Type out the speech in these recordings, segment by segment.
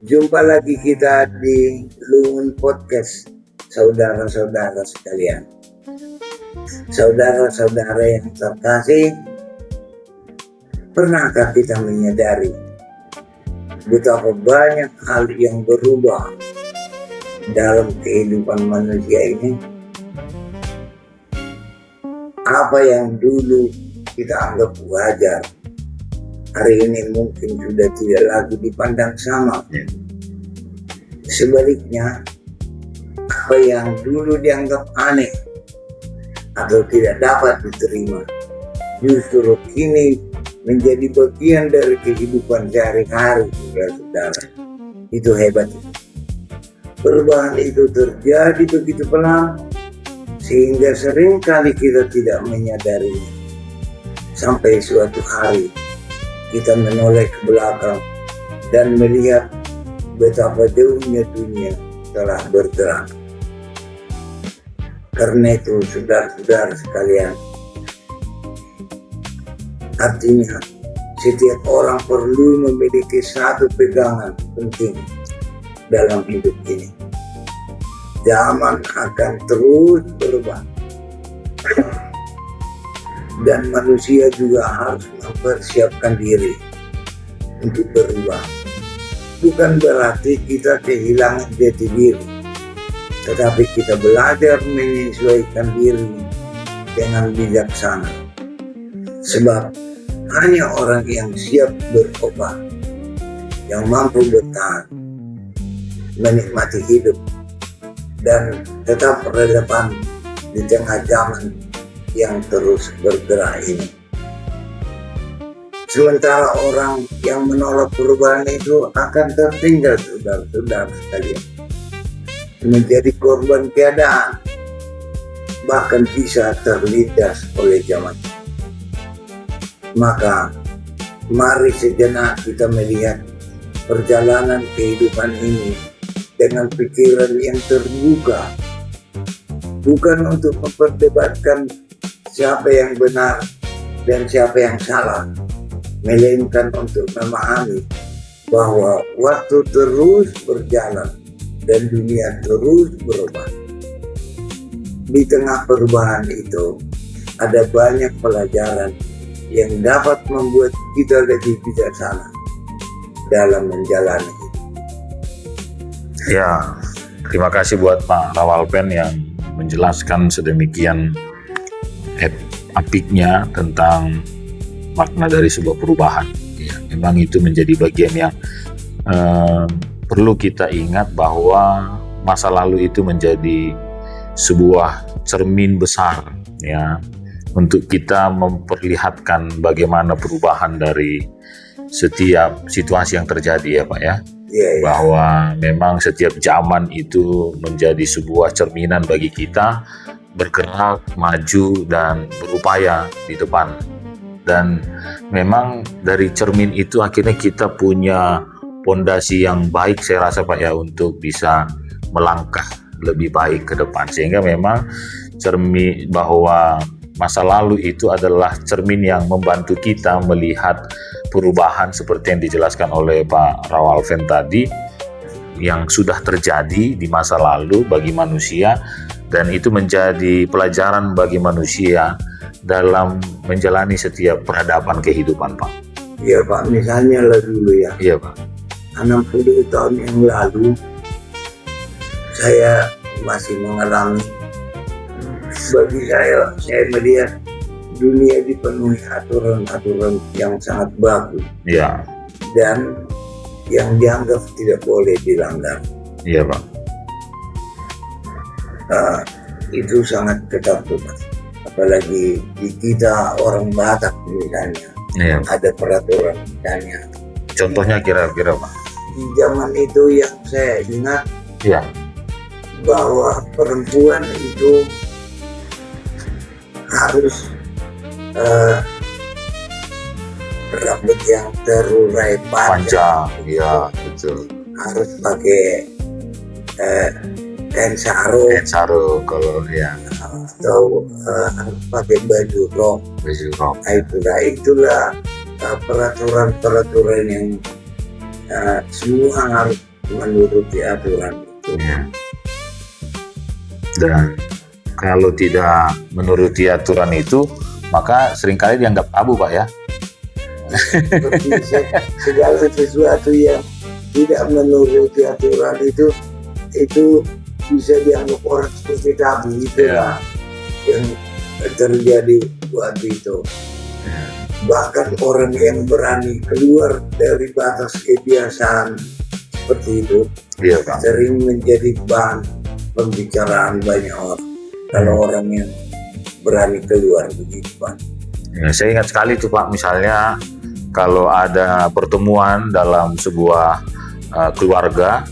Jumpa lagi kita di Lungun Podcast, saudara-saudara sekalian. Saudara-saudara yang terkasih, pernahkah kita menyadari betapa banyak hal yang berubah dalam kehidupan manusia ini? Apa yang dulu kita anggap wajar, hari ini mungkin sudah tidak lagi dipandang sama. Sebaliknya, apa yang dulu dianggap aneh atau tidak dapat diterima, justru kini menjadi bagian dari kehidupan sehari-hari, saudara-saudara. Itu hebat. Perubahan itu terjadi begitu pelan, sehingga seringkali kita tidak menyadarinya. Sampai suatu hari, kita menoleh ke belakang dan melihat betapa jauhnya dunia telah bergerak. Karena itu, saudara-saudara sekalian, artinya setiap orang perlu memiliki satu pegangan penting dalam hidup ini. Zaman akan terus berubah, dan manusia juga harus mempersiapkan diri untuk berubah. Bukan berarti kita kehilangan jati diri, tetapi kita belajar menyesuaikan diri dengan bijaksana. Sebab hanya orang yang siap berubah, yang mampu bertahan, menikmati hidup, dan tetap relevan di tengah zaman yang terus bergerak ini. Sementara orang yang menolak perubahan itu akan tertinggal, saudara-saudara sekalian, menjadi korban keadaan, bahkan bisa terlindas oleh zaman. Maka mari sejenak kita melihat perjalanan kehidupan ini dengan pikiran yang terbuka, bukan untuk memperdebatkan siapa yang benar dan siapa yang salah, melainkan untuk memahami bahwa waktu terus berjalan dan dunia terus berubah. Di tengah perubahan itu, ada banyak pelajaran yang dapat membuat kita lebih bijaksana dalam menjalani hidup. Ya, terima kasih buat Pak Rawalpen yang menjelaskan sedemikian apiknya tentang makna dari sebuah perubahan. Ya, memang itu menjadi bagian yang perlu kita ingat, bahwa masa lalu itu menjadi sebuah cermin besar, ya, untuk kita memperlihatkan bagaimana perubahan dari setiap situasi yang terjadi, ya Pak ya. Bahwa memang setiap zaman itu menjadi sebuah cerminan bagi kita bergerak, maju, dan berupaya di depan. Dan memang dari cermin itu akhirnya kita punya pondasi yang baik, saya rasa Pak ya, untuk bisa melangkah lebih baik ke depan. Sehingga memang cermin bahwa masa lalu itu adalah cermin yang membantu kita melihat perubahan seperti yang dijelaskan oleh Pak Rawalpen tadi, yang sudah terjadi di masa lalu bagi manusia, dan itu menjadi pelajaran bagi manusia dalam menjalani setiap peradaban kehidupan, Pak. Iya Pak, misalnya lah dulu ya. Iya Pak. 60 tahun yang lalu saya masih mengalami, bagi saya melihat dunia dipenuhi aturan-aturan yang sangat baku, Iya. dan yang dianggap tidak boleh dilanggar. Iya Pak. Itu sangat ketat, apalagi di kita orang Batak misalnya. Iya. Ada peraturan misalnya. Contohnya kira-kira Pak? Di zaman itu yang saya ingat, Iya. bahwa perempuan itu harus rambut yang terurai panjang, Iya, betul. harus pakai kain sarung, Kalau ya, atau harus pakai baju rok. Itulah peraturan-peraturan yang semua harus menuruti aturan itu. Ya. Dan kalau tidak menuruti aturan itu, maka seringkali dianggap tabu, Pak ya. Seperti segala sesuatu yang tidak menuruti aturan itu bisa dianggap orang seperti tabu, itulah yang terjadi waktu itu. Bahkan orang yang berani keluar dari batas kebiasaan seperti itu sering menjadi bahan pembicaraan banyak orang. Kalau orang yang berani keluar begitu, Pak. Ya, saya ingat sekali tuh Pak, misalnya kalau ada pertemuan dalam sebuah keluarga,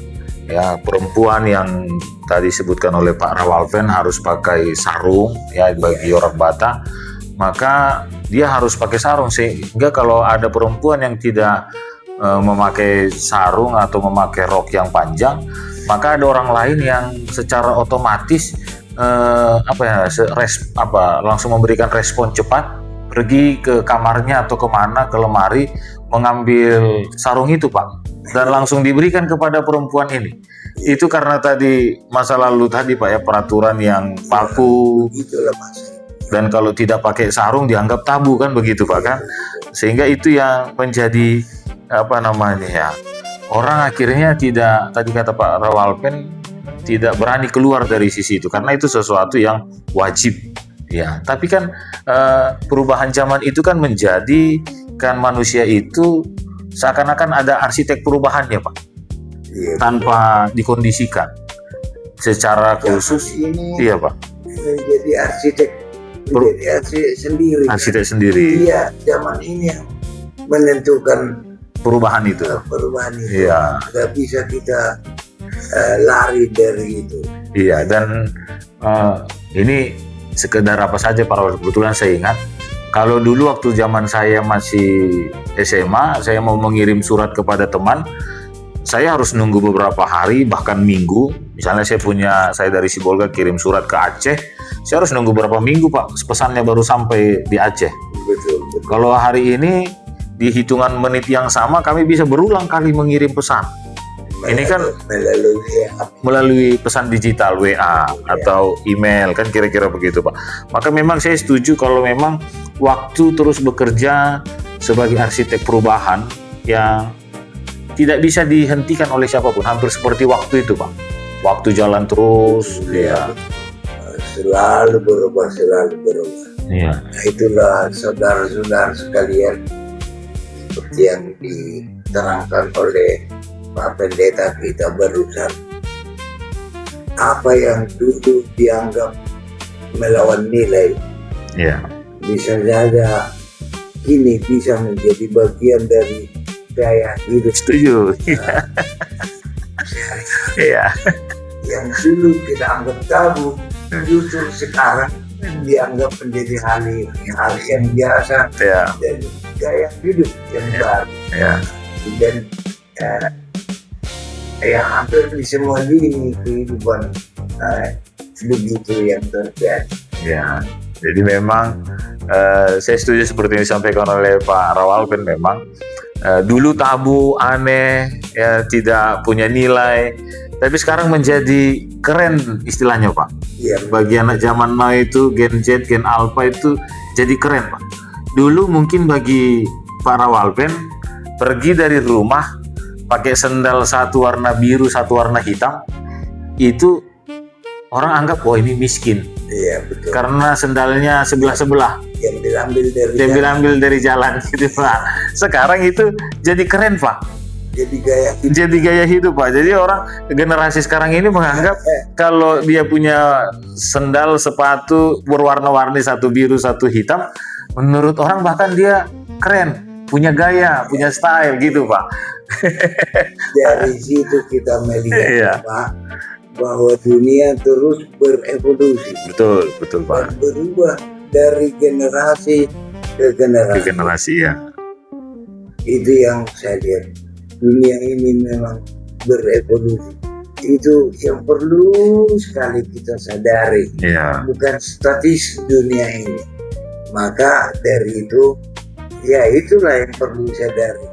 ya perempuan yang tadi disebutkan oleh Pak Rawalpen harus pakai sarung ya bagi orang Batak, maka dia harus pakai sarung, sehingga kalau ada perempuan yang tidak memakai sarung atau memakai rok yang panjang, maka ada orang lain yang secara otomatis langsung memberikan respon cepat, pergi ke kamarnya atau kemana, ke lemari, mengambil sarung itu Pak, dan langsung diberikan kepada perempuan ini. Itu karena tadi masa lalu tadi Pak ya, peraturan yang baku. Itulah Mas. Dan kalau tidak pakai sarung dianggap tabu kan begitu Pak kan, sehingga itu yang menjadi orang akhirnya tidak, tadi kata Pak Rawalpen, tidak berani keluar dari sisi itu karena itu sesuatu yang wajib ya. Tapi kan perubahan zaman itu kan menjadikan manusia itu seakan-akan ada arsitek perubahannya Pak, tanpa dikondisikan secara khusus. Iya Pak, menjadi arsitek sendiri. Iya, zaman ini yang menentukan perubahan itu. Iya. Nggak bisa kita lari dari itu. Iya, dan ini sekedar apa saja Pak, kebetulan saya ingat kalau dulu waktu zaman saya masih SMA, saya mau mengirim surat kepada teman, saya harus nunggu beberapa hari bahkan minggu. Misalnya saya dari Sibolga kirim surat ke Aceh, saya harus nunggu beberapa minggu Pak, pesannya baru sampai di Aceh. Betul. Kalau hari ini di hitungan menit yang sama kami bisa berulang kali mengirim pesan. Ini kan melalui pesan digital, WA atau email, kan kira-kira begitu Pak. Maka memang saya setuju kalau memang waktu terus bekerja sebagai arsitek perubahan yang tidak bisa dihentikan oleh siapapun, hampir seperti waktu itu Pak. Waktu jalan terus, selalu berubah. Iya. Nah, itulah saudara-saudara sekalian, seperti yang diterangkan oleh Pak Pendeta kita barusan, apa yang dulu dianggap melawan nilai, bisa saja kini bisa menjadi bagian dari gaya hidup. Setuju. Iya. Yang dulu kita anggap tabu, justru sekarang dianggap menjadi hal yang biasa dan gaya hidup yang baru. Dan hampir di semua lini kehidupan begitu yang terjadi. Ya, jadi memang saya setuju seperti yang disampaikan oleh Pak Rawalpen, memang dulu tabu, aneh, ya tidak punya nilai, tapi sekarang menjadi keren istilahnya Pak. Bagi anak zaman now itu, Gen Z, Gen Alpha itu jadi keren Pak. Dulu mungkin bagi Pak Rawalpen pergi dari rumah pakai sendal satu warna biru, satu warna hitam, itu orang anggap ini miskin. Iya, betul. Karena sendalnya sebelah-sebelah. Yang diambil dari jalan gitu Pak. Sekarang itu jadi keren Pak. Jadi gaya hidup Pak. Jadi orang generasi sekarang ini menganggap kalau dia punya sendal, sepatu berwarna-warni, satu biru, satu hitam, menurut orang bahkan dia keren, punya gaya, punya style gitu Pak. Dari situ kita melihat Pak, bahwa dunia terus berevolusi. Betul Pak. Dan berubah dari generasi ke generasi. Ya. Itu yang saya lihat. Dunia ini memang berevolusi. Itu yang perlu sekali kita sadari. Bukan statis dunia ini. Maka dari itu, itulah yang perlu sadari.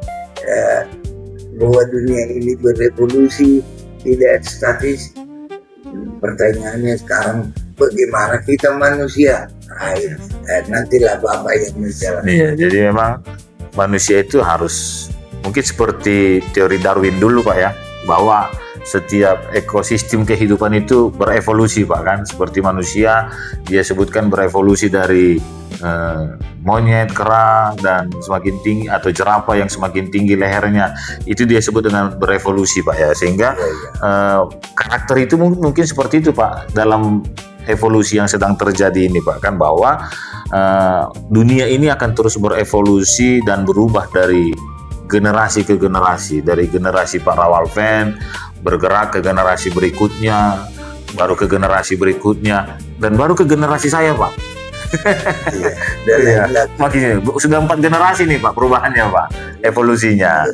bahwa dunia ini berevolusi, tidak statis. Pertanyaannya sekarang, bagaimana kita manusia? Nantilah Bapak yang menjelaskan. Iya, jadi memang manusia itu harus mungkin seperti teori Darwin dulu Pak ya, bahwa setiap ekosistem kehidupan itu berevolusi Pak kan, seperti manusia dia sebutkan berevolusi dari monyet, kera, dan semakin tinggi, atau jerapah yang semakin tinggi lehernya, itu dia sebut dengan berevolusi Pak ya, sehingga karakter itu mungkin seperti itu Pak dalam evolusi yang sedang terjadi ini Pak kan, bahwa dunia ini akan terus berevolusi dan berubah dari generasi ke generasi, dari generasi Pak Rawalpen bergerak ke generasi berikutnya, baru ke generasi berikutnya, dan baru ke generasi saya Pak. Iya. Makanya sudah 4 generasi nih Pak perubahannya Pak, evolusinya.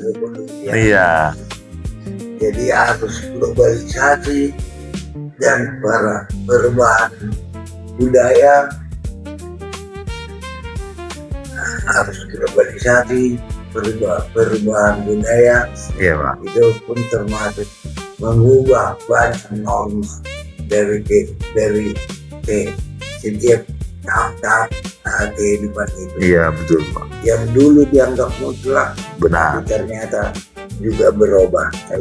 Iya. Jadi harus globalisasi dan para perubahan budaya, harus globalisasi, perubahan budaya. Iya Pak. Itu pun termasuk mengubah banyak norma dari setiap tahap kehidupan itu. Iya betul Pak. Yang dulu dianggap mutlak, benar, ternyata juga berubah. Nah,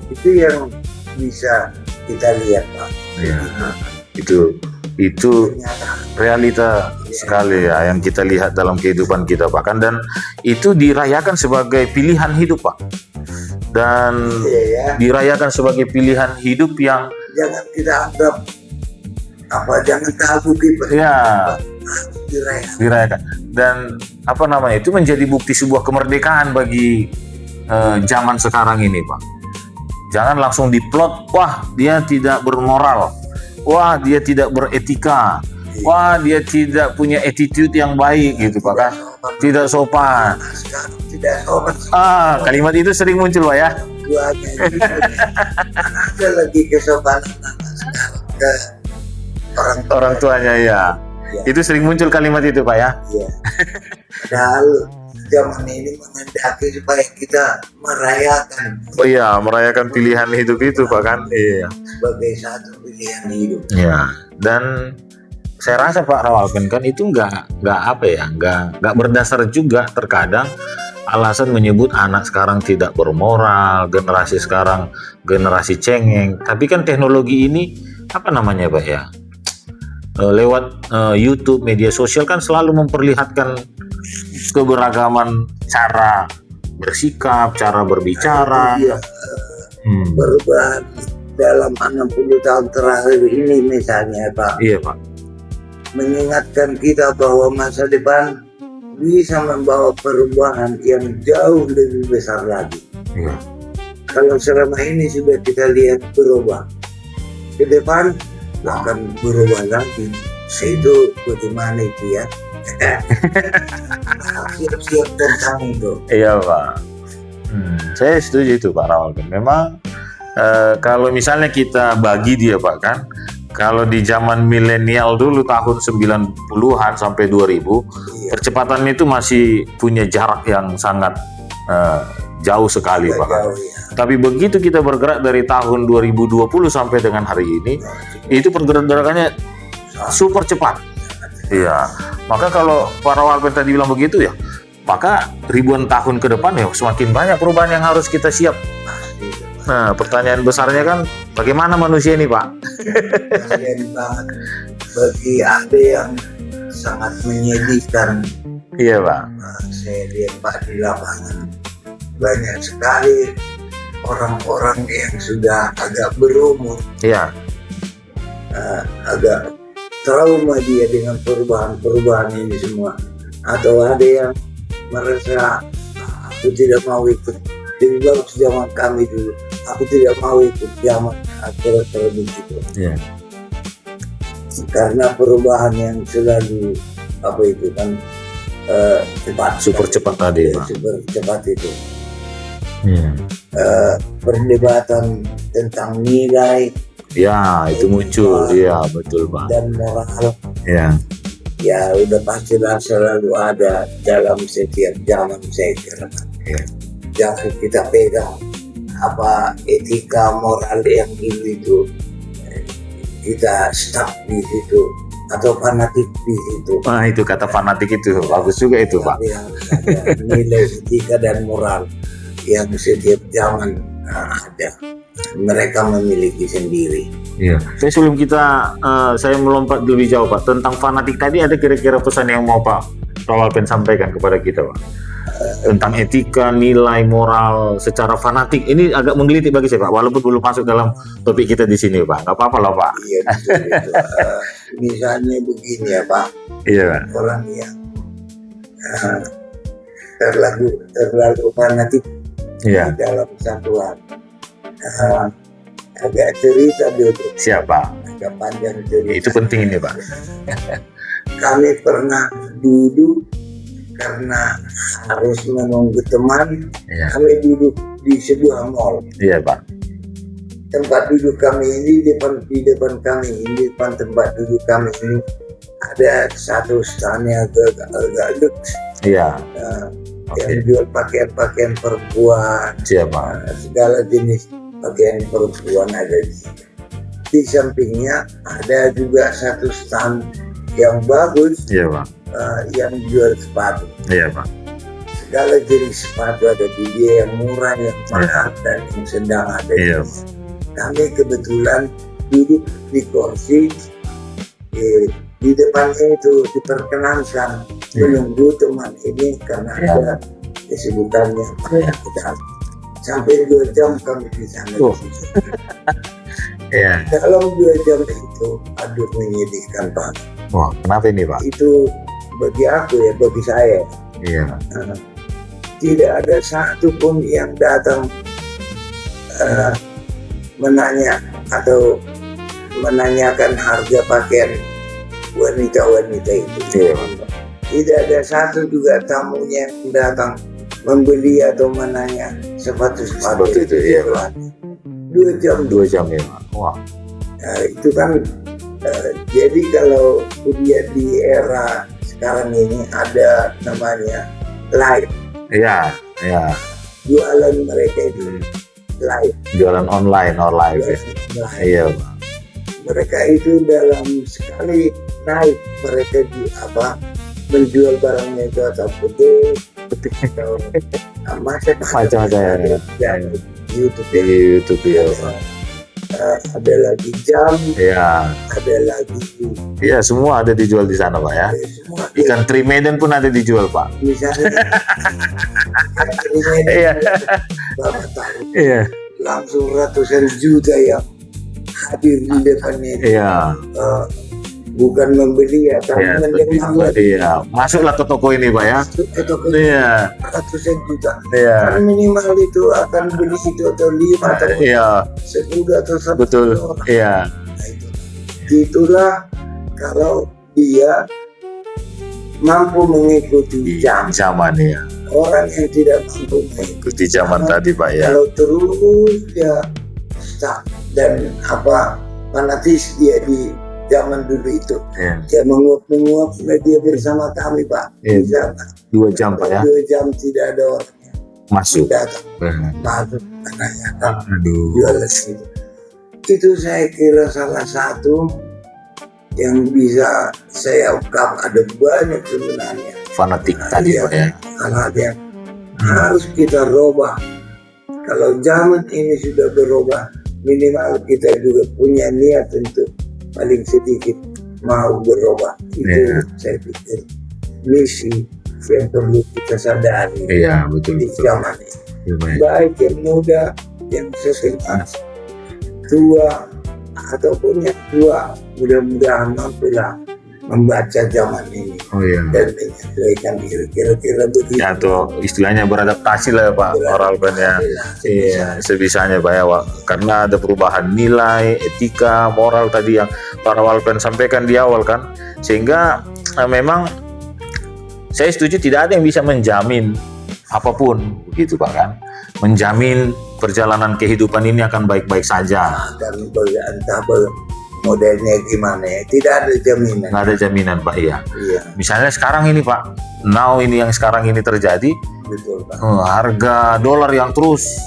itu yang bisa kita lihat Pak. Iya. Itu realita sekali ya yang kita lihat dalam kehidupan kita Pak, dan itu dirayakan sebagai pilihan hidup Pak, dan dirayakan sebagai pilihan hidup yang jangan kita anggap jangan tabu gitu ya, dirayakan, dan itu menjadi bukti sebuah kemerdekaan bagi zaman sekarang ini Pak. Jangan langsung diplot, wah dia tidak bermoral, wah dia tidak beretika, wah dia tidak punya attitude yang baik gitu Pak kan, tidak sopan. Kalimat itu sering muncul Pak ya. Ada lagi kesopanan ke orang tuanya ya. Itu sering muncul kalimat itu Pak ya. Iya. Padahal zaman ini menghendaki supaya kita merayakan. Oh iya, merayakan pilihan hidup itu Pak kan. Iya. Sebagai satu pilihan hidup. Iya. Dan saya rasa Pak Rawalpen kan itu nggak berdasar juga. Terkadang alasan menyebut anak sekarang tidak bermoral, generasi sekarang generasi cengeng. Tapi kan teknologi ini Pak ya, lewat YouTube, media sosial kan selalu memperlihatkan keberagaman cara bersikap, cara berbicara. Perubahan dalam 60 tahun terakhir ini misalnya Pak. Iya Pak. Mengingatkan kita bahwa masa depan bisa membawa perubahan yang jauh lebih besar lagi. Iya. Kalau selama ini sudah kita lihat berubah, ke depan akan berubah lagi. Itu bagaimana itu ya? Siap-siap tentang itu. Iya Pak. Saya setuju itu Pak Rawalpen. Memang kalau misalnya kita bagi dia Pak kan, kalau di zaman milenial dulu tahun 90-an sampai 2000, percepatannya itu masih punya jarak yang sangat jauh sekali Pak. Tapi begitu kita bergerak dari tahun 2020 sampai dengan hari ini, itu pergerakannya super cepat. Iya. Maka kalau Pak Rawalpen tadi bilang begitu ya, maka ribuan tahun ke depan ya semakin banyak perubahan yang harus kita siap. Nah, pertanyaan besarnya kan bagaimana manusia ini Pak? Kasian banget bagi ada yang sangat menyedihkan. Iya Pak. Saya lihat Pak di lapangan banyak sekali orang-orang yang sudah agak berumur. Iya. Agak trauma dia dengan perubahan ini semua, atau ada yang merasa aku tidak mau ikut. Lebih bagus zaman kami dulu, aku tidak mau ikut zaman akhirnya begitu. Iya. Karena perubahan yang selalu cepat, super cepat tadi Pak. Super cepat itu. Perdebatan tentang nilai. Ya, itu muncul. Iya, betul Pak. Dan moral. Ya. Ya, udah pastilah selalu ada dalam setiap zaman saya kira. Ya. jangan kita pegang apa etika moral yang itu kita stuck di situ atau fanatik di situ. Nah, itu kata fanatik itu bagus juga itu, Pak. Harus ada nilai etika dan moral yang setiap zaman ada. Mereka memiliki sendiri. Iya. Sebelum saya melompat lebih jauh, Pak, tentang fanatik tadi, ada kira-kira pesan yang mau Pak Walpen sampaikan kepada kita, Pak? Tentang etika, nilai, moral secara fanatik. Ini agak menggelitik bagi saya, Pak, walaupun belum masuk dalam topik kita di sini, Pak. Nggak apa-apa lah, Pak. Iya, betul. Misalnya begini ya, Pak. Iya, Pak. Orang yang terlalu fanatik di dalam satuan. Agak cerita dulu. Siapa? Agak panjang cerita. Itu penting ini, Pak. Kami pernah duduk karena harus menunggu teman. Kami duduk di sebuah mall. Iya, Pak. Tempat duduk kami ini di depan kami, di depan tempat duduk kami ini ada satu stand yang agak lux. Iya. Yang jual pakaian-pakaian perempuan. Siapa? Segala jenis pakaian perempuan ada di sini. Di sampingnya ada juga satu stand yang bagus. Iya, Pak. Yang jual sepatu. Iya, Pak. Segala jenis sepatu ada di dia, yang murah, yang mahal, dan yang sedang ada. Iya. Kami kebetulan duduk di kursi di depannya itu diperkenankan menunggu teman ini karena ada kesibukannya. Sampai 2 jam kami di sana. Dalam 2 jam itu, aduh menyedihkan, Pak. Wah, kenapa ini, Pak? Itu bagi aku ya, bagi saya. Iya. Tidak ada satu pun yang datang menanya atau menanyakan harga pakaian wanita-wanita itu. Iya. Tidak ada satu juga tamunya yang datang membeli atau menanya sepatu-sepatu itu. Iya. 2 jam. 2 jam ya, Pak. Wah. Itu kan jadi kalau dia di era sekarang ini ada namanya live. Iya. Jualan mereka itu live. Jualan online or live ya. Iya, Pak. Mereka itu dalam sekali naik mereka menjual barangnya itu atau putih atau macam-macam ya. YouTube ya. Ada lagi jam, ada lagi semua ada dijual di sana, Pak ya. Ikan teri Medan pun ada dijual, Pak. Misalnya ikan teri Medan berapa tahun langsung ratusan juta yang hadir di depannya. Bukan membeli tapi mendengar. Masuklah ke toko ini, Pak ya. Ke toko ini ratusan juta. Kan minimal itu akan beli itu atau 5 atau 10 atau 1. Betul. Nah, itulah kalau dia mampu mengikuti zaman ya. Orang yang tidak mampu mengikuti zaman tadi, Pak ya. Kalau terus dia stuck dan fanatis dia di zaman dulu itu, dia menguap dia bersama kami, Pak. 2 jam, Pak ya. 2 jam tidak ada orang masuk. Masuk menanyakan jualan itu. Itu saya kira salah satu yang bisa saya ungkap. Ada banyak sebenarnya fanatik tadi, Pak ya. Hal yang harus kita rubah. Kalau zaman ini sudah berubah, minimal kita juga punya niat untuk paling sedikit mau berubah. Itu saya pikir misi yang perlu kita sadari betul. Di zaman ini. Baik yang muda, yang sesepuh, tua ataupun yang tua, mudah-mudahan mampulah membaca zaman ini dan menyesuaikan diri kira-kira begitu. Atau istilahnya beradaptasi lah, Pak Walpen ya. Sebisanya, Pak ya. Karena ada perubahan nilai, etika, moral tadi yang Pak Walpen sampaikan di awal kan. Sehingga memang saya setuju tidak ada yang bisa menjamin apapun begitu, Pak kan. Menjamin perjalanan kehidupan ini akan baik-baik saja. Dan entah modelnya gimana ya, tidak ada jaminan. Nggak ada jaminan, Pak. Misalnya sekarang ini, Pak, ini yang sekarang ini terjadi, Betul Pak. Harga dolar yang terus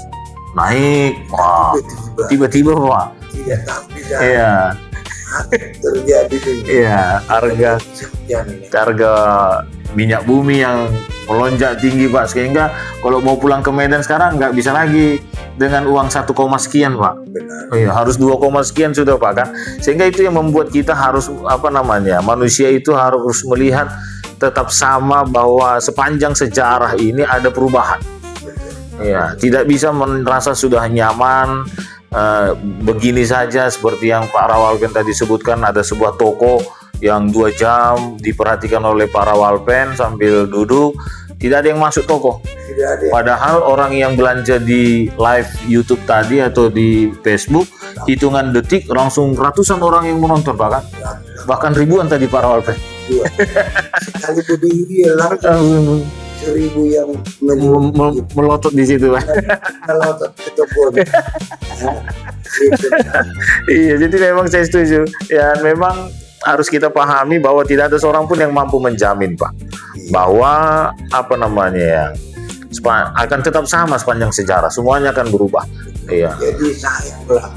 naik, wah, tiba-tiba Pak. Tidak tahu bisa. Iya. Terjadi itu. Iya, harga minyak bumi yang melonjak tinggi Pak, sehingga kalau mau pulang ke Medan sekarang nggak bisa lagi dengan uang 1, sekian Pak. Benar. Iya, harus 2, sekian sudah Pak kan. Sehingga itu yang membuat kita harus manusia itu harus melihat tetap sama bahwa sepanjang sejarah ini ada perubahan. Iya, tidak bisa merasa sudah nyaman begini saja seperti yang Pak Rawalpen tadi sebutkan, ada sebuah toko yang 2 jam diperhatikan oleh Pak Rawalpen sambil duduk, tidak ada yang masuk toko. Padahal orang yang belanja di live YouTube tadi atau di Facebook, hitungan detik langsung ratusan orang yang menonton bahkan ribuan tadi Pak Rawalpen. Sekali berdiri langsung 1.000 yang melotot di situ Pak. Melotot ke toko. Iya, jadi memang saya setuju. Ya, memang harus kita pahami bahwa tidak ada seorang pun yang mampu menjamin Pak bahwa akan tetap sama sepanjang sejarah, semuanya akan berubah. Iya. Jadi sayanglah,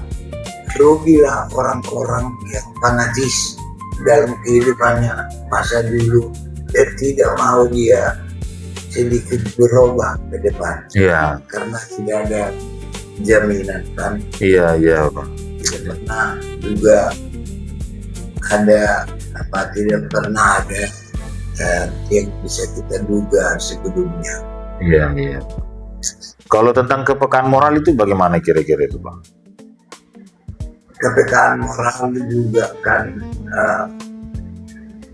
rugilah orang-orang yang fanatis dalam kehidupannya masa dulu dan tidak mau dia sedikit berubah ke depan. Iya. Karena tidak ada jaminan kan. Iya Pak. Karena juga tidak pernah ada yang bisa kita duga sebelumnya. Iya. Kalau tentang kepekaan moral itu bagaimana kira-kira itu Pak? Kepekaan moral juga kan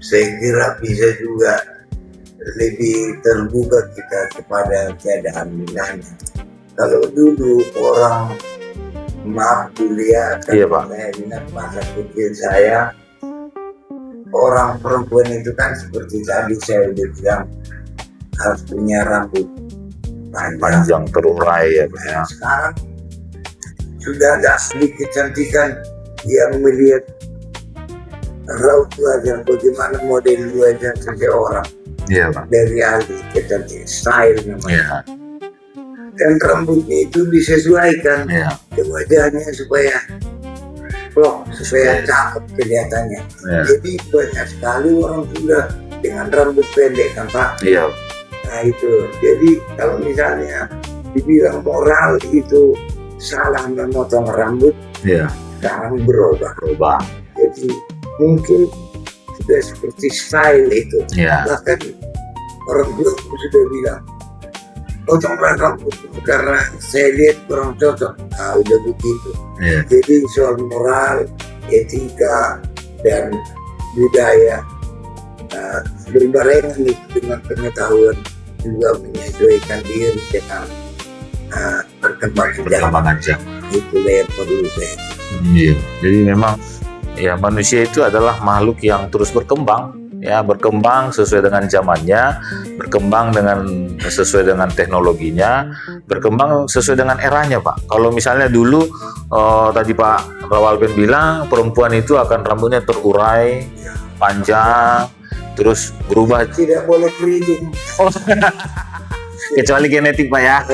saya kira bisa juga lebih terbuka kita kepada keadaan misalnya. Kalau dulu orang lihat, iya, Pak. Saya ingat masa kecil saya, orang perempuan itu kan seperti tadi saya udah bilang harus punya rambut panjang terurai ya Pak. Nah, sekarang sudah ada sedikit kecantikan yang melihat raut wajah bagaimana model wajah seseorang. Iya Pak. Dari alih kecantikan style namanya. Iya. Dan rambutnya itu disesuaikan ke wajahnya supaya cakep kelihatannya. Jadi banyak sekali orang sudah dengan rambut pendek kan Pak. Iya. Nah itu, jadi kalau misalnya dibilang moral itu salah memotong rambut, sekarang berubah. Jadi mungkin sudah seperti style itu. Bahkan orang tua sudah bilang potong rambut karena saya lihat kurang cocok. Nah udah begitu. Jadi soal moral, etika dan budaya berbarengan dengan pengetahuan juga menyesuaikan diri dengan perkembangan zaman. Itu yang perlu saya. Iya. Jadi memang ya manusia itu adalah makhluk yang terus berkembang. Ya, berkembang sesuai dengan zamannya, berkembang sesuai dengan teknologinya, berkembang sesuai dengan eranya Pak. Kalau misalnya dulu tadi Pak Rawalpen bilang perempuan itu akan rambutnya terurai, panjang, terus berubah. Tidak boleh keriting. Kecuali genetik Pak ya.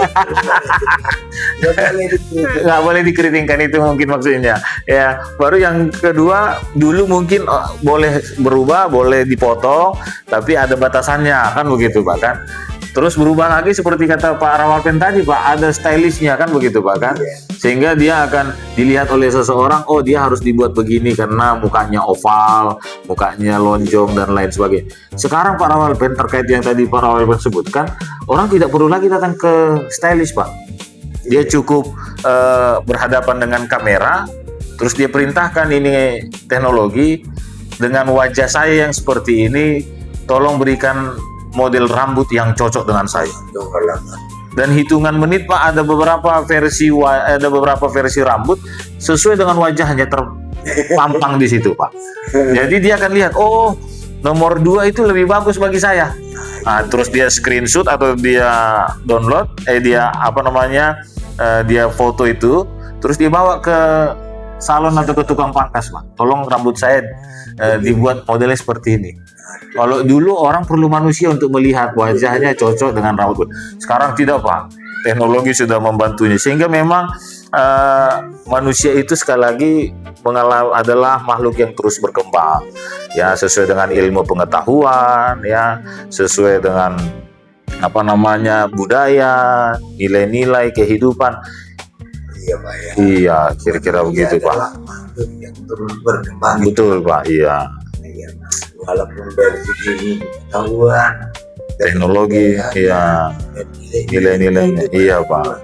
Nggak boleh dikeritingkan, itu mungkin maksudnya. Ya, baru yang kedua, dulu mungkin boleh berubah, boleh dipotong, tapi ada batasannya kan begitu Pak kan. Terus berubah lagi seperti kata Pak Rawalpen tadi Pak, ada stylishnya kan begitu Pak kan. Sehingga dia akan dilihat oleh seseorang, oh dia harus dibuat begini karena mukanya oval, mukanya lonjong dan lain sebagainya. Sekarang Pak Rawalpen terkait yang tadi Pak Rawalpen sebutkan, orang tidak perlu lagi datang ke stylish Pak. Dia cukup berhadapan dengan kamera, terus dia perintahkan ini teknologi, dengan wajah saya yang seperti ini, tolong berikan model rambut yang cocok dengan saya. Dan hitungan menit Pak, ada beberapa versi rambut sesuai dengan wajahnya terpampang di situ Pak. Jadi dia akan lihat, oh nomor 2 itu lebih bagus bagi saya. Nah, terus dia screenshot atau dia download, dia foto itu, terus dia bawa ke salon atau ke tukang pangkas, Pak. Tolong rambut saya dibuat modelnya seperti ini. Kalau dulu orang perlu manusia untuk melihat wajahnya cocok dengan rambut. Sekarang tidak, Pak. Teknologi sudah membantunya, sehingga memang manusia itu sekali lagi adalah makhluk yang terus berkembang, ya, sesuai dengan ilmu pengetahuan, ya, sesuai dengan budaya, nilai-nilai kehidupan. Iya, Pak, ya. Iya, kira-kira begitu, Pak. Makhluk yang terus berkembang. Betul, Pak. Iya. Iya, walaupun dari segi pengetahuan, teknologi, iya, nilai-nilainya, iya, Pak.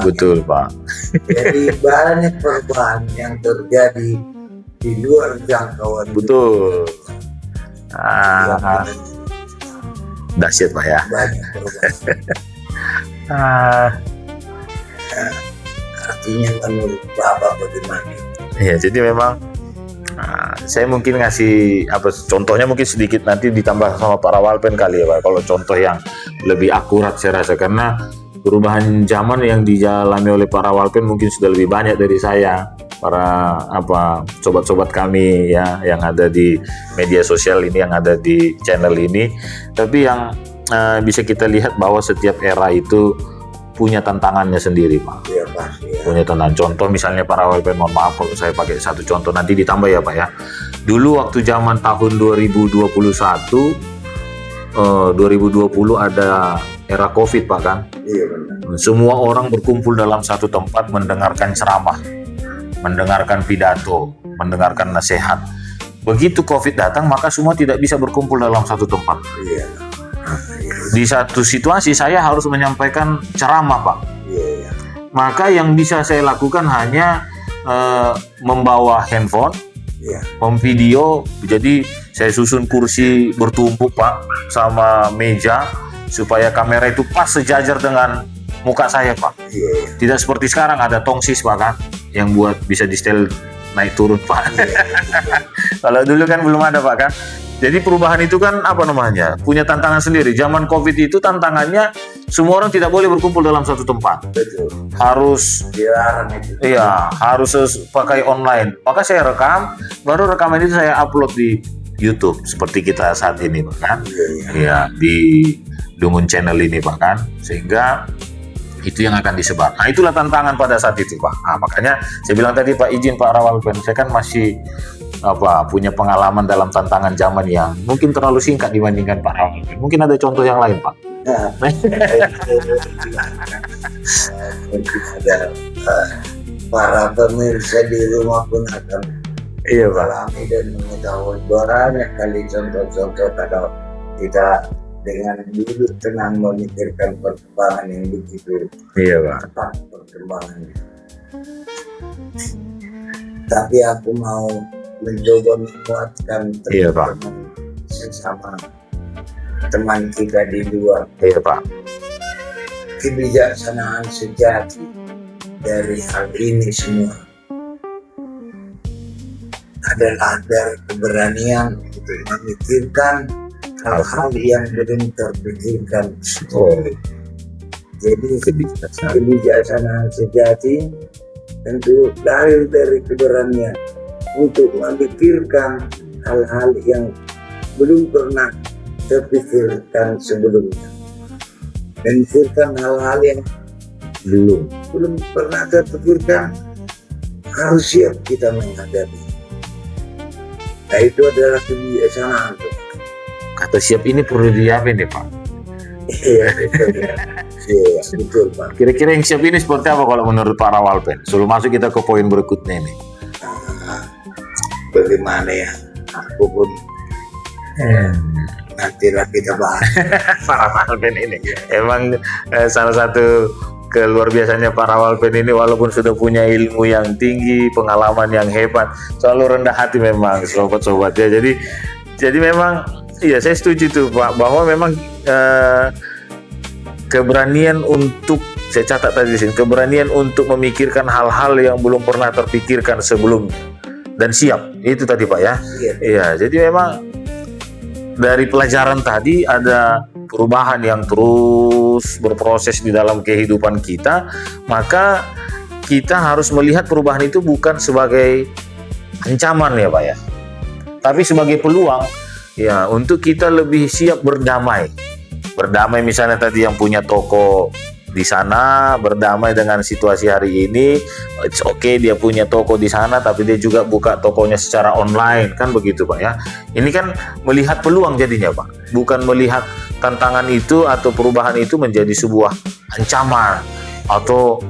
Betul, Pak. Jadi banyak perubahan yang terjadi di luar jangkauan. Betul. Dahsyat, Pak, ya. Banyak perubahan. Artinya menurut Bapak bagaimana? Ya, jadi memang saya mungkin ngasih contohnya mungkin sedikit, nanti ditambah sama Pak Rawalpen kali ya, Pak. Kalau contoh yang lebih akurat saya rasa, karena perubahan zaman yang dijalani oleh Pak Rawalpen mungkin sudah lebih banyak dari saya, para sobat-sobat kami ya yang ada di media sosial ini, yang ada di channel ini. Tapi yang bisa kita lihat bahwa setiap era itu punya tantangannya sendiri, Pak. Ya, pasti, ya. Punya tantangan. Contoh misalnya Pak Rawalpen, mohon maaf kalau saya pakai satu contoh, nanti ditambah ya, Pak, ya. Dulu waktu zaman tahun 2020 ada era COVID, Pak, kan? Iya, benar. Semua orang berkumpul dalam satu tempat mendengarkan ceramah, mendengarkan pidato, mendengarkan nasihat. Begitu COVID datang, maka semua tidak bisa berkumpul dalam satu tempat. Iya. Di satu situasi saya harus menyampaikan ceramah, Pak. Iya. Maka yang bisa saya lakukan hanya membawa handphone, memvideo. Jadi saya susun kursi bertumpuk, Pak, sama meja supaya kamera itu pas sejajar dengan muka saya, Pak. Iya. Tidak seperti sekarang ada tongsis, Pak, kan, yang buat bisa di setel naik turun, Pak. Kalau dulu kan belum ada, Pak, kan. Jadi perubahan itu kan punya tantangan sendiri. Zaman COVID itu tantangannya semua orang tidak boleh berkumpul dalam satu tempat. Betul. Harus dilarang itu. Iya, harus pakai online. Maka saya rekam, baru rekaman itu saya upload di YouTube seperti kita saat ini, Pak, kan. Iya, di Dungun Channel ini, Pak, kan. Sehingga itu yang akan disebar. Nah, itulah tantangan pada saat itu, Pak. Nah, makanya saya bilang tadi, Pak, izin Pak Rawalpen, saya kan masih punya pengalaman dalam tantangan zaman yang mungkin terlalu singkat dibandingkan Pak Rawalpen. Mungkin ada contoh yang lain, Pak. Ada para pemirsa di rumah pun akan mengalami dan mengetahui banyak kali contoh-contoh kalau kita dengan duduk tenang memikirkan perkembangan yang begitu cepat perkembangannya. Tapi aku mau mencoba menguatkan teman-teman sesama teman kita di luar. Iya, Pak. Kebijaksanaan sejati dari hal ini semua adalah dari keberanian untuk memikirkan hal-hal yang belum terpikirkan. Jadi kebijaksanaan sejati tentu lahir dari keberanian untuk memikirkan hal-hal yang belum pernah terpikirkan sebelumnya. Memikirkan hal-hal yang belum pernah terpikirkan, harus siap kita menghadapi. Nah, itu adalah kebijaksanaan. Kata siap ini perlu diapain deh, Pak? Iya, betul, Pak. Kira-kira yang siap ini seperti apa kalau menurut Pak Rawalpen? Sebelum masuk kita ke poin berikutnya ini. Bagaimana ya? Aku pun nantilah kita bahas. Pak Rawalpen ini emang salah satu keluar biasanya Pak Rawalpen ini, walaupun sudah punya ilmu yang tinggi, pengalaman yang hebat, selalu rendah hati memang sobat-sobat ya. Jadi memang iya, saya setuju tuh, Pak, bahwa memang keberanian untuk, saya catat tadi di sini, keberanian untuk memikirkan hal-hal yang belum pernah terpikirkan sebelumnya dan siap. Itu tadi, Pak, ya. Iya, jadi memang dari pelajaran tadi ada perubahan yang terus berproses di dalam kehidupan kita, maka kita harus melihat perubahan itu bukan sebagai ancaman ya Pak ya, tapi sebagai peluang ya untuk kita lebih siap berdamai. Berdamai misalnya tadi yang punya toko di sana, berdamai dengan situasi hari ini. It's okay dia punya toko di sana tapi dia juga buka tokonya secara online, kan begitu Pak ya. Ini kan melihat peluang jadinya Pak, bukan melihat tantangan itu atau perubahan itu menjadi sebuah ancaman atau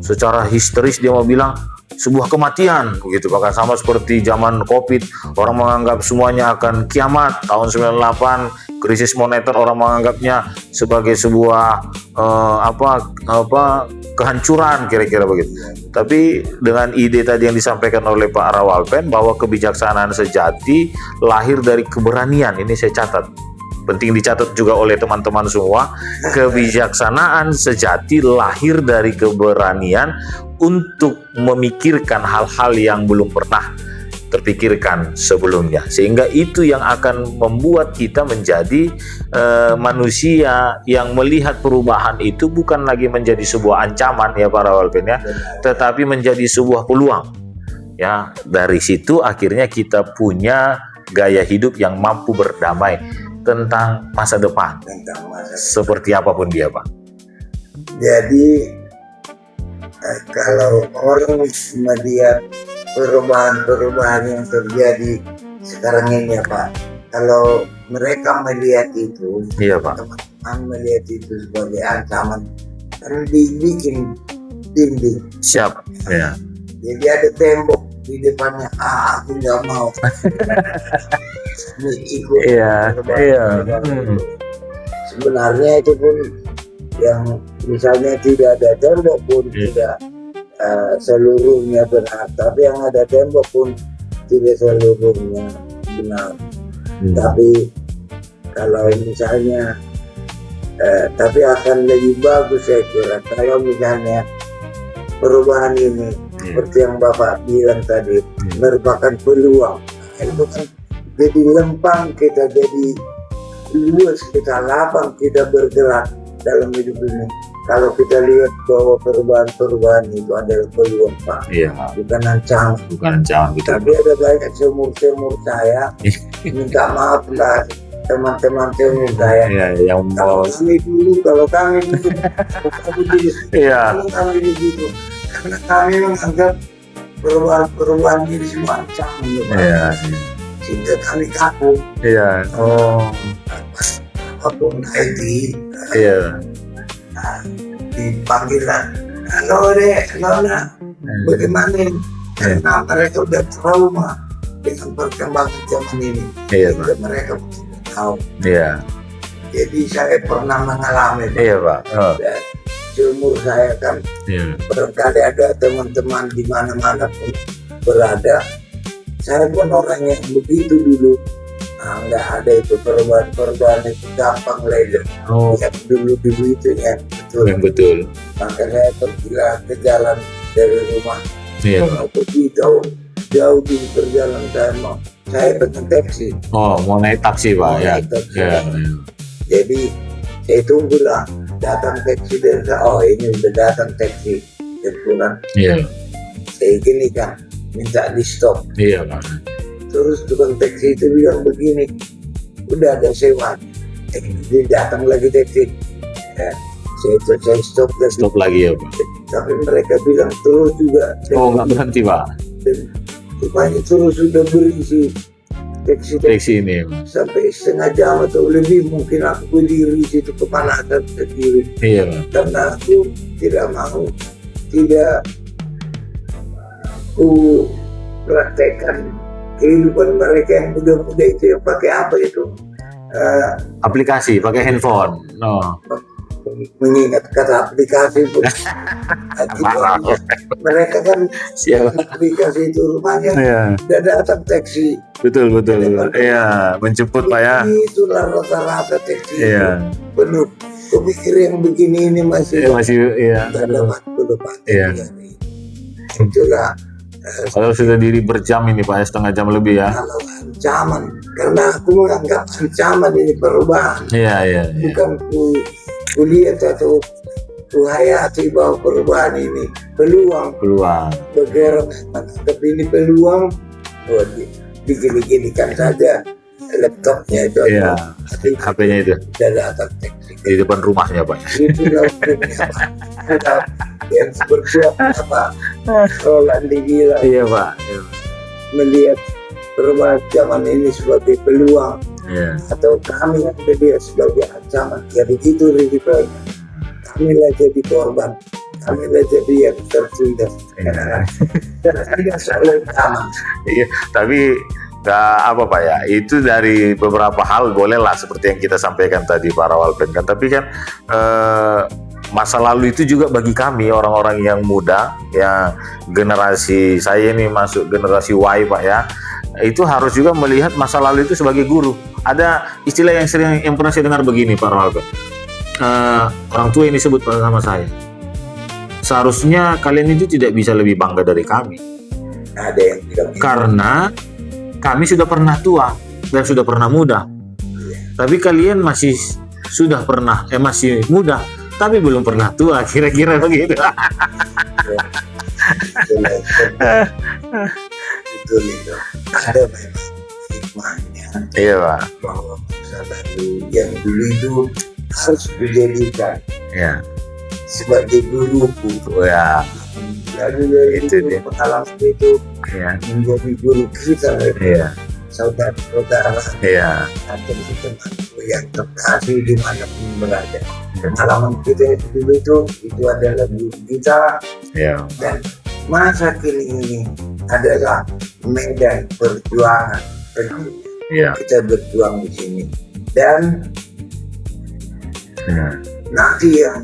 secara histeris dia mau bilang sebuah kematian begitu Pak. Sama seperti zaman Covid, orang menganggap semuanya akan kiamat. Tahun 98 krisis moneter, orang menganggapnya sebagai sebuah kehancuran kira-kira begitu. Tapi dengan ide tadi yang disampaikan oleh Pak Rawalpen bahwa kebijaksanaan sejati lahir dari keberanian, ini saya catat, penting dicatat juga oleh teman-teman semua. Kebijaksanaan sejati lahir dari keberanian untuk memikirkan hal-hal yang belum pernah terpikirkan sebelumnya, sehingga itu yang akan membuat kita menjadi manusia yang melihat perubahan itu bukan lagi menjadi sebuah ancaman ya para Rawalpen ya, tetapi menjadi sebuah peluang ya. Dari situ akhirnya kita punya gaya hidup yang mampu berdamai tentang masa depan, seperti apapun dia Pak. Jadi kalau orang melihat perubahan-perubahan yang terjadi sekarang ini ya Pak, kalau mereka melihat itu, iya Pak, teman-teman melihat itu sebagai ancaman, kan dibikin dinding. Siap ya. Jadi ada tembok di depannya, aku nggak mau. Ikut Iya. Sebenarnya itu pun yang misalnya tidak ada tembok pun tidak seluruhnya benar, tapi yang ada tembok pun tidak seluruhnya benar. Tapi kalau misalnya tapi akan lebih bagus saya kira kalau misalnya perubahan ini seperti yang Bapak bilang tadi merupakan peluang. Itu kan jadi lempang kita, jadi luas kita, lapang kita bergerak dalam hidup ini. Kalau kita lihat bahwa perubahan-perubahan itu adalah peluang Pak, bukan ancaman. Bukan ancaman gitu. Tapi ada banyak semur-semur saya minta maaf lah teman-teman semur saya. Yang mau kalau kami begitu, kami begitu, karena kami menganggap perubahan ini semua ancaman. Sehingga kami kaku. Apapun ID. Dipanggilan Nona, bagaimana karena mereka udah trauma dengan perkembangan zaman ini, mereka tidak tahu. Jadi saya pernah mengalami Pak. Dan seumur saya kan berkali ada teman-teman di mana-mana pun berada. Saya pun orang yang begitu dulu. Nggak ada itu perubahan itu gampang leder. Yang dulu itu ya betul. Maka saya pergilah ke jalan dari rumah. Pergi jauh di perjalanan saya pesan taksi. Mau naik taksi Pak ya. Jadi saya tunggulah datang taksi dari ini udah datang taksi dan pulang. Saya gini kan minta di stop. Pak. Terus tukang taksi itu bilang begini, udah ada sewa. Dia datang lagi taksi. Saya stop lagi ya Pak. Tapi mereka bilang terus juga. Nggak berhenti Pak. Rupanya terus sudah berisi taksi ini sampai setengah jam atau lebih. Mungkin aku berdiri situ kepanasan sendiri. Karena aku tidak mau, aku praktekkan kehidupan mereka yang muda-muda itu yang pakai apa itu aplikasi, pakai handphone. Mengingat kata aplikasi pun mereka kan aplikasi itu rumahnya udah datang taksi. Betul menjemput Pak ya. Itulah rata-rata taksi penuh. Kupikir yang begini ini masih ada waktu depan. Itulah. Kalau sudah diri berjam ini Pak, setengah jam lebih ya. Kalau ancaman, karena aku menganggap ancaman ini perubahan. Iya. Bukan kulihat atau kuhayati bahwa perubahan ini peluang bergerak, menangkap ini peluang. Digini-ginikan saja laptopnya itu, HP-nya itu data teknik di depan rumahnya Pak. Itu yang berbuat apa? Roland gila. Iya Pak. Melihat perubahan zaman ini sebagai peluang, atau kami yang melihat sebagai ancaman. Jadi itu risikonya. Kami lah jadi korban. Kami lah jadi yang tertindas. Tidak selalu aman. Iya, tapi nggak apa Pak ya, itu dari beberapa hal bolehlah seperti yang kita sampaikan tadi Pak Rawalpen kan, tapi kan masa lalu itu juga bagi kami orang-orang yang muda, ya generasi saya ini masuk generasi Y Pak ya, itu harus juga melihat masa lalu itu sebagai guru. Ada istilah yang pernah saya dengar begini Pak Rawalpen, orang tua ini sebut sama saya, seharusnya kalian itu tidak bisa lebih bangga dari kami. Ada yang bilang karena kami sudah pernah tua dan sudah pernah muda, tapi kalian masih muda tapi belum pernah tua, kira-kira begitu. Betul itu. Ada memang hikmahnya. Iya Pak. Bahwa masa lalu yang dulu itu harus dijadikan sebagai guruku. Ya. Lalu dari itu dia pengalaman itu menjadi guru kita, saudara-saudara, atau teman yang terkasih dimanapun berada. Pengalaman kita itu adalah guru kita, dan masa kini ini adalah medan perjuangan. Kita berjuang di sini, dan nanti yang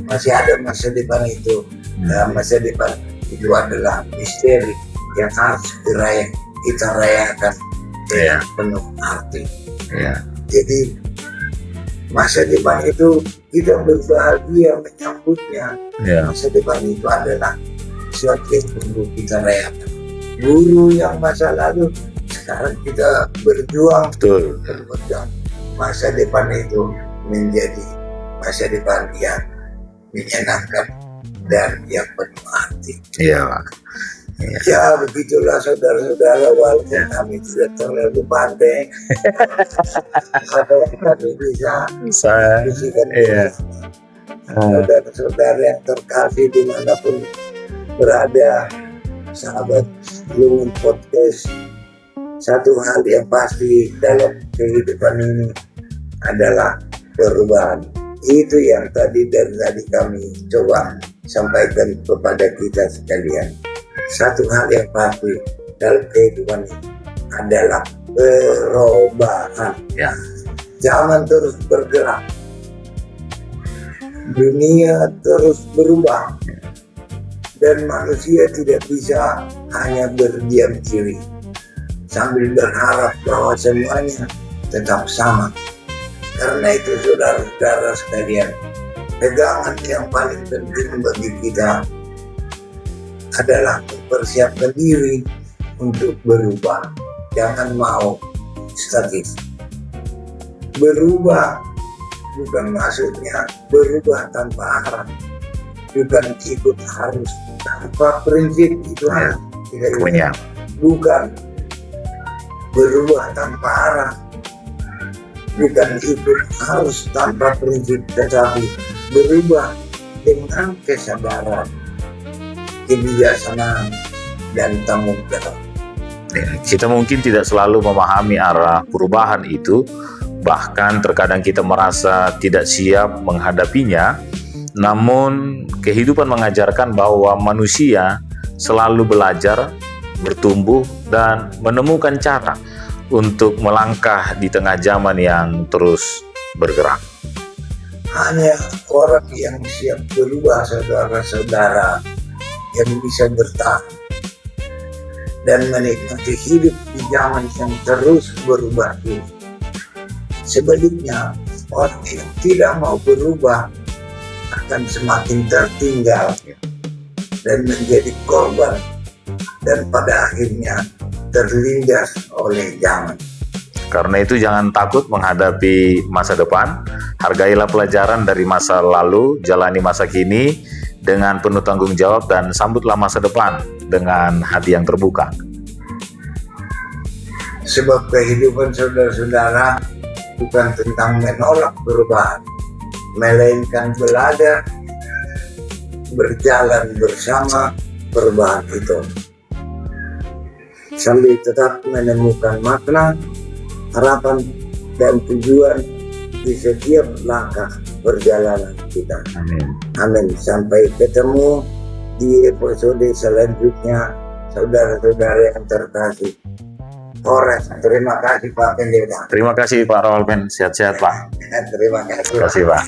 masih ada masa depan itu. Masa depan itu adalah misteri yang harus kita rayakan dengan penuh arti. Jadi masa depan itu kita berbahagia menyambutnya. Masa depan itu adalah sesuatu yang perlu kita rayakan. Guru yang masa lalu, sekarang kita berjuang. Berjuang. Masa depan itu menjadi masa depan yang menyenangkan dan yang penuh arti. Ya begitulah saudara-saudara, walaupun kami tidak terlalu pandai, kami bisa bisikan saudara-saudara yang terkasih dimanapun berada, sahabat Lungun Podcast. Satu hal yang pasti dalam kehidupan ini adalah perubahan. Itu yang tadi kami coba sampaikan kepada kita sekalian. Satu hal yang pasti dalam kehidupan ini adalah perubahan. Zaman terus bergerak, dunia terus berubah, dan manusia tidak bisa hanya berdiam diri sambil berharap bahwa semuanya tetap sama. Karena itu saudara-saudara sekalian, pegangan yang paling penting bagi kita adalah mempersiapkan diri untuk berubah. Jangan mau statis. Berubah bukan maksudnya berubah tanpa arah, bukan ikut harus tanpa prinsip. Itu tidak punya. Bukan berubah tanpa arah, bukan ikut harus tanpa prinsip, tetapi berubah dengan kesadaran, kebijaksanaan, dan tanggung jawab. Kita mungkin tidak selalu memahami arah perubahan itu, bahkan terkadang kita merasa tidak siap menghadapinya. Namun kehidupan mengajarkan bahwa manusia selalu belajar, bertumbuh, dan menemukan cara untuk melangkah di tengah zaman yang terus bergerak. Hanya orang yang siap berubah, saudara-saudara, yang bisa bertahan dan menikmati hidup di zaman yang terus berubah ini. Sebaliknya, orang yang tidak mau berubah akan semakin tertinggal dan menjadi korban, dan pada akhirnya terlindas oleh zaman. Karena itu jangan takut menghadapi masa depan, Hargailah pelajaran dari masa lalu, jalani masa kini dengan penuh tanggung jawab, dan sambutlah masa depan dengan hati yang terbuka. Sebab kehidupan saudara-saudara bukan tentang menolak perubahan, melainkan belajar berjalan bersama perubahan itu, sambil tetap menemukan makna, harapan, dan tujuan di setiap langkah perjalanan kita. Amin. Amin. Sampai ketemu di episode selanjutnya, saudara-saudara yang terkasih. Horas, terima kasih Pak Pendeta. Terima kasih Pak Rolpen, sehat-sehat Pak. Terima kasih. Terima kasih Pak.